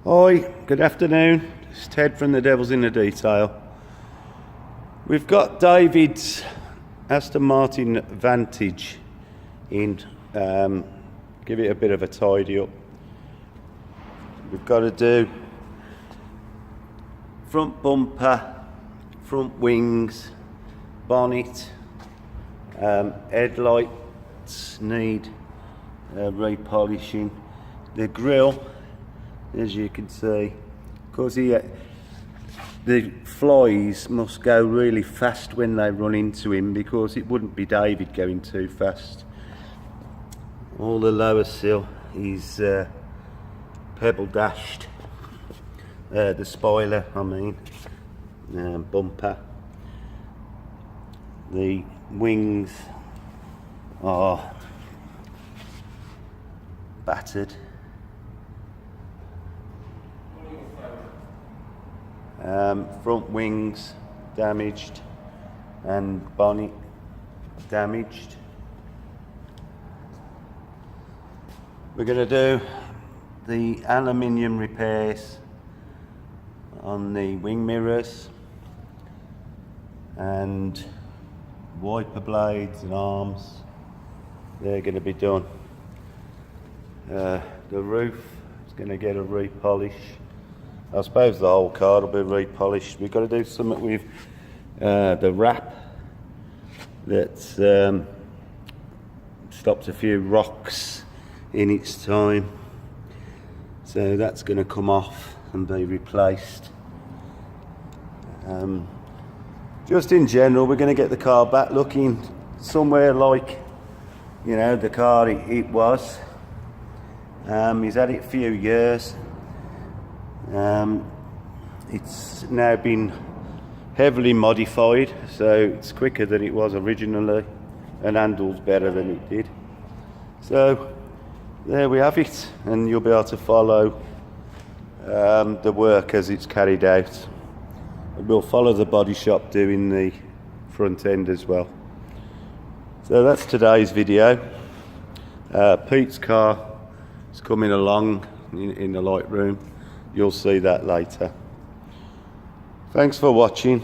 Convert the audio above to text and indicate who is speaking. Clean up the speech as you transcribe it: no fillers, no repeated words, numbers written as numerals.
Speaker 1: Hi, good afternoon. It's Ted from the Devil's in the Detail. We've got David's Aston Martin Vantage in. Give it a bit of a tidy up. We've got to do front bumper, front wings, bonnet, headlights need repolishing. The grille, as you can see, because the flies must go really fast when they run into him, because it wouldn't be David going too fast. All the lower sill is pebble dashed. The spoiler, I mean, bumper. The wings are battered. Front wings damaged and bonnet damaged. We're going to do the aluminium repairs on the wing mirrors and wiper blades and arms. They're going to be done. The roof is going to get a repolish. I suppose the whole car will be repolished. We've got to do something with the wrap that's stopped a few rocks in its time. So that's going to come off and be replaced. Just in general, we're going to get the car back looking somewhere like, you know, the car it was. He's had it a few years. It's now been heavily modified, so it's quicker than it was originally and handles better than it did. So there we have it, and you'll be able to follow the work as it's carried out. We'll follow the body shop doing the front end as well. So that's today's video. Pete's car is coming along in the light room. You'll see that later. Thanks for watching.